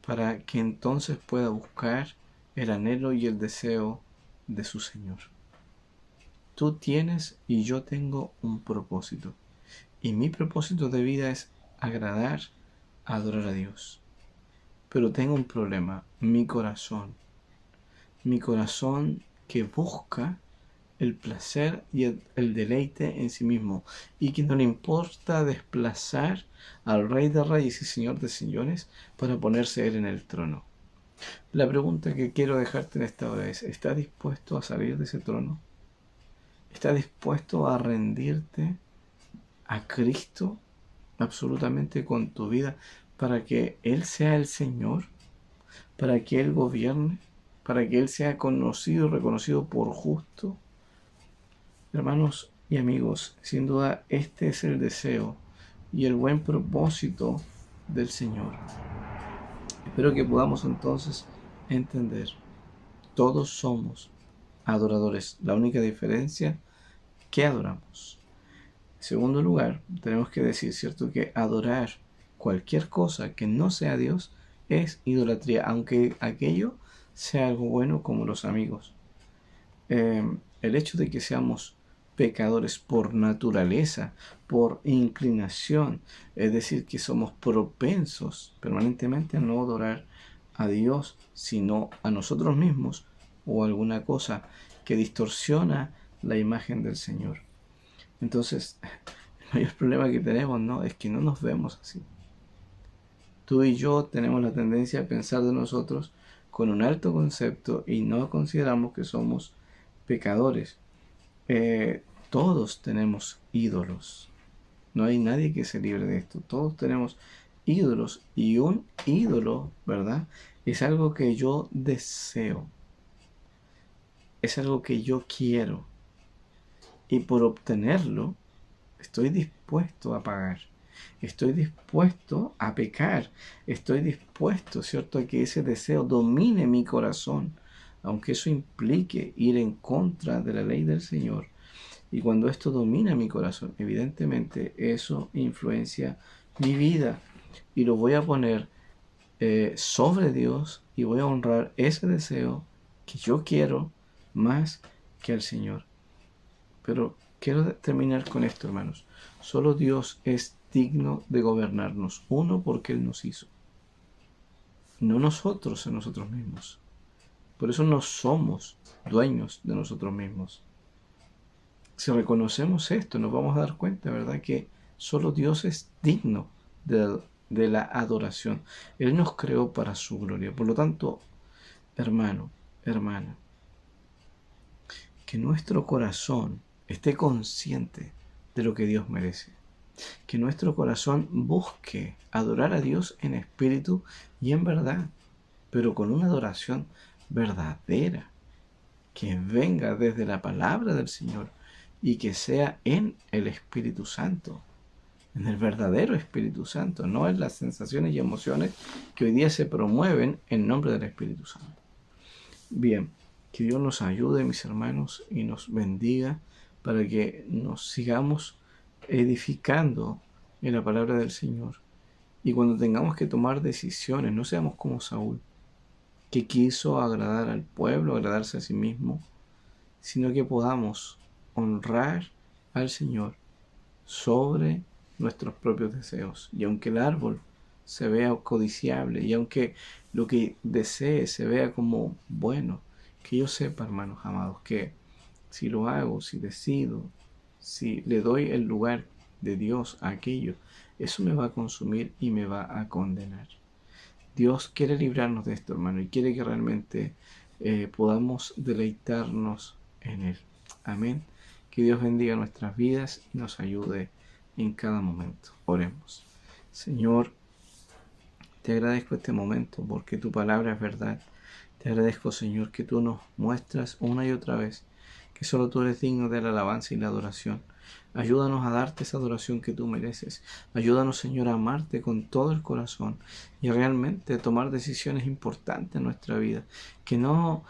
para que entonces pueda buscar el anhelo y el deseo de su Señor. Tú tienes y yo tengo un propósito, y mi propósito de vida es agradar, adorar a Dios. Pero tengo un problema, mi corazón que busca el placer y el deleite en sí mismo, y que no le importa desplazar al Rey de Reyes y Señor de Señores para ponerse Él en el trono. La pregunta que quiero dejarte en esta hora es: ¿estás dispuesto a salir de ese trono? ¿Estás dispuesto a rendirte a Cristo absolutamente con tu vida para que Él sea el Señor, para que Él gobierne, para que Él sea conocido y reconocido por justo? Hermanos y amigos, sin duda este es el deseo y el buen propósito del Señor. Espero que podamos entonces entender: todos somos adoradores. La única diferencia, ¿qué adoramos? En segundo lugar, tenemos que decir, ¿cierto?, que adorar cualquier cosa que no sea Dios es idolatría, aunque aquello sea algo bueno, como los amigos. El hecho de que seamos pecadores por naturaleza, por inclinación, es decir, que somos propensos permanentemente a no adorar a Dios, sino a nosotros mismos o alguna cosa que distorsiona la imagen del Señor. Entonces, el mayor problema que tenemos, ¿no?, es que no nos vemos así. Tú y yo tenemos la tendencia a pensar de nosotros con un alto concepto y no consideramos que somos pecadores. Todos tenemos ídolos. No hay nadie que se libre de esto. Todos tenemos ídolos, y un ídolo, ¿verdad?, es algo que yo deseo. Es algo que yo quiero. Y por obtenerlo, estoy dispuesto a pagar. Estoy dispuesto a pecar. Estoy dispuesto, ¿cierto?, a que ese deseo domine mi corazón, aunque eso implique ir en contra de la ley del Señor. Y cuando esto domina mi corazón, evidentemente eso influencia mi vida. Y lo voy a poner sobre Dios, y voy a honrar ese deseo que yo quiero más que al Señor. Pero quiero terminar con esto, hermanos. Solo Dios es digno de gobernarnos. Uno, porque Él nos hizo. No nosotros en nosotros mismos. Por eso no somos dueños de nosotros mismos. Si reconocemos esto, nos vamos a dar cuenta, ¿verdad?, que solo Dios es digno de la adoración. Él nos creó para su gloria. Por lo tanto, hermano, hermana, que nuestro corazón esté consciente de lo que Dios merece. Que nuestro corazón busque adorar a Dios en espíritu y en verdad, pero con una adoración verdadera. que venga desde la palabra del Señor y que sea en el Espíritu Santo, en el verdadero Espíritu Santo, no en las sensaciones y emociones que hoy día se promueven en nombre del Espíritu Santo. Bien, que Dios nos ayude, mis hermanos, y nos bendiga para que nos sigamos edificando en la palabra del Señor. Y cuando tengamos que tomar decisiones, no seamos como Saúl, que quiso agradar al pueblo, agradarse a sí mismo, sino que podamos honrar al Señor sobre nuestros propios deseos. Y aunque el árbol se vea codiciable, y aunque lo que desee se vea como bueno, que yo sepa, hermanos amados, que si lo hago, si decido, si le doy el lugar de Dios a aquello, eso me va a consumir y me va a condenar. Dios quiere librarnos de esto, hermano, y quiere que realmente podamos deleitarnos en Él. Amén. Que Dios bendiga nuestras vidas y nos ayude en cada momento. Oremos. Señor, te agradezco este momento porque tu palabra es verdad. Te agradezco, Señor, que tú nos muestras una y otra vez que solo tú eres digno de la alabanza y la adoración. Ayúdanos a darte esa adoración que tú mereces. Ayúdanos, Señor, a amarte con todo el corazón y realmente tomar decisiones importantes en nuestra vida. Que no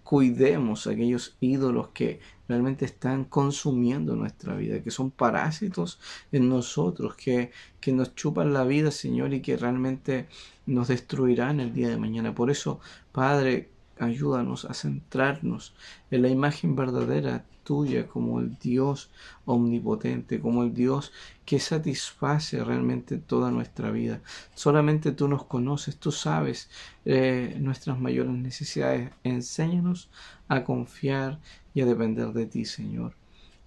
cuidemos aquellos ídolos que realmente están consumiendo nuestra vida, que son parásitos en nosotros, que nos chupan la vida, Señor, y que realmente nos destruirán el día de mañana. Por eso, Padre, ayúdanos a centrarnos en la imagen verdadera tuya como el Dios omnipotente, como el Dios que satisface realmente toda nuestra vida. Solamente tú nos conoces, tú sabes nuestras mayores necesidades. Enséñanos a confiar y a depender de ti, Señor.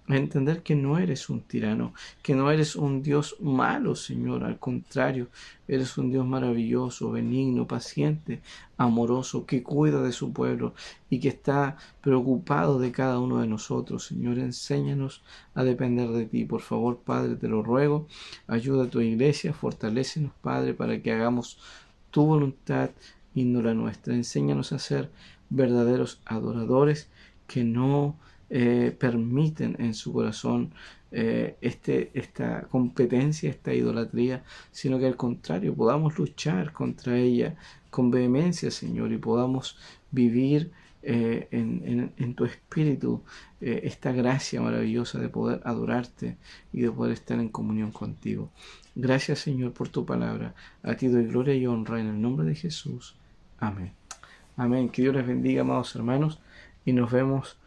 A entender que no eres un tirano, que no eres un Dios malo, Señor. Al contrario, eres un Dios maravilloso, benigno, paciente, amoroso, que cuida de su pueblo y que está preocupado de cada uno de nosotros. Señor, enséñanos a depender de ti. Por favor, Padre, te lo ruego. Ayuda a tu iglesia, fortalécenos, Padre, para que hagamos tu voluntad y no la nuestra. Enséñanos a ser verdaderos adoradores que no permiten en su corazón esta competencia, esta idolatría, sino que al contrario podamos luchar contra ella con vehemencia, Señor, y podamos vivir en tu espíritu esta gracia maravillosa de poder adorarte y de poder estar en comunión contigo. Gracias, Señor, por tu palabra. A ti doy gloria y honra en el nombre de Jesús. Amén. Amén. Que Dios les bendiga, amados hermanos, y nos vemos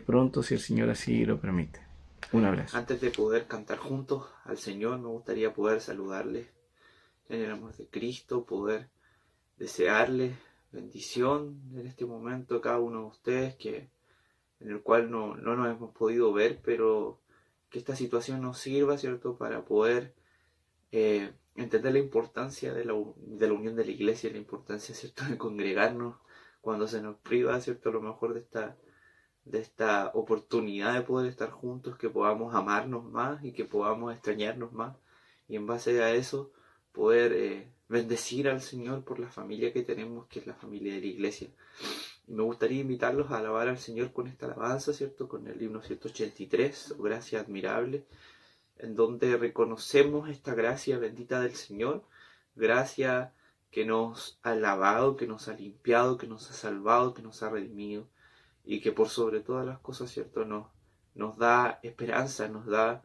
pronto si el Señor así lo permite. Un abrazo. Antes de poder cantar juntos al Señor, me gustaría poder saludarle en el amor de Cristo, poder desearle bendición en este momento a cada uno de ustedes, en el cual no nos hemos podido ver, pero que esta situación nos sirva, ¿cierto?, para poder entender la importancia de la unión de la iglesia, la importancia, ¿cierto?, de congregarnos cuando se nos priva, ¿cierto?, a lo mejor de esta oportunidad de poder estar juntos, que podamos amarnos más y que podamos extrañarnos más, y en base a eso poder bendecir al Señor por la familia que tenemos, que es la familia de la iglesia. Y me gustaría invitarlos a alabar al Señor con esta alabanza, ¿cierto?, con el himno 183, o Gracia Admirable, en donde reconocemos esta gracia bendita del Señor, gracia que nos ha lavado, que nos ha limpiado, que nos ha salvado, que nos ha redimido, y que por sobre todas las cosas, ¿cierto?, nos da esperanza, nos da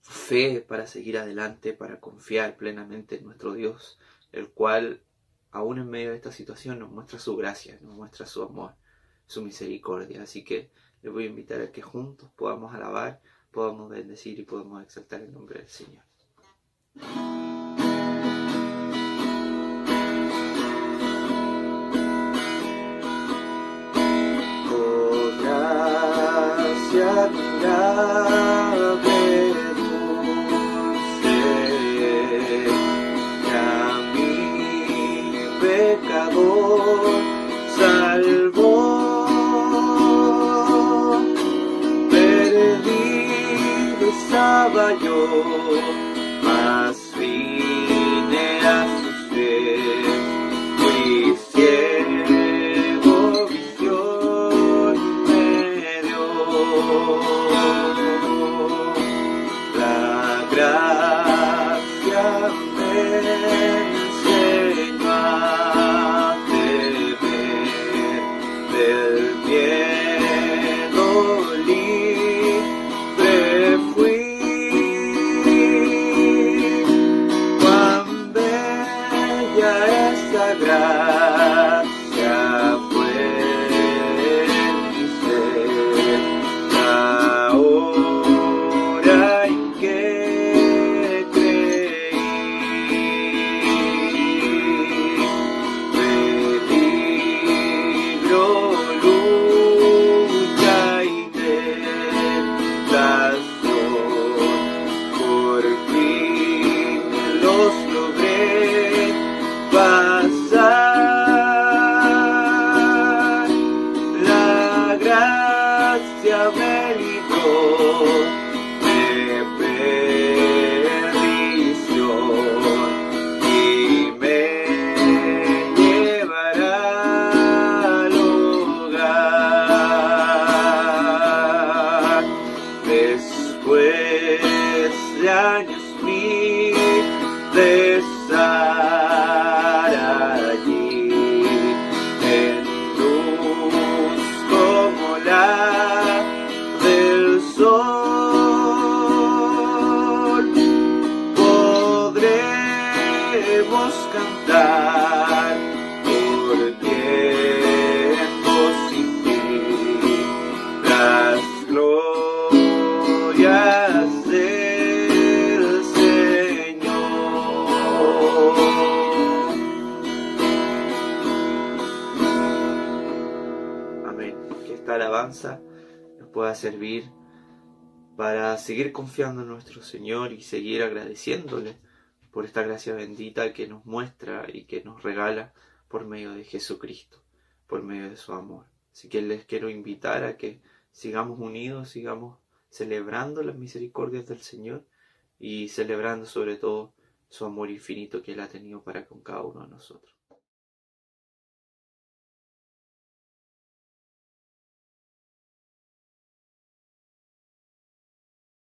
fe para seguir adelante, para confiar plenamente en nuestro Dios, el cual, aún en medio de esta situación, nos muestra su gracia, nos muestra su amor, su misericordia. Así que les voy a invitar a que juntos podamos alabar, podamos bendecir y podamos exaltar el nombre del Señor. Admirable dulce, que a mi pecador salvó. Perdido estaba yo, mas vine a sus pies. Fui ciego, vi enseñó a temer, del miedo libre fui. Cuán bella esa gracia fue en mi ser, la hora en que creí. Peligro, lucha y tentación, por fin los logré pasar. La gracia me libró de perdición y me llevará al hogar. Después de años mil de estar allí, en luz como la del sol, podremos cantar por tiempos sin fin las glorias del Señor. Amén. Que esta alabanza nos pueda servir para seguir confiando en nuestro Señor y seguir agradeciéndole por esta gracia bendita que nos muestra y que nos regala por medio de Jesucristo, por medio de su amor. Así que les quiero invitar a que sigamos unidos, sigamos celebrando las misericordias del Señor y celebrando sobre todo su amor infinito que Él ha tenido para con cada uno de nosotros.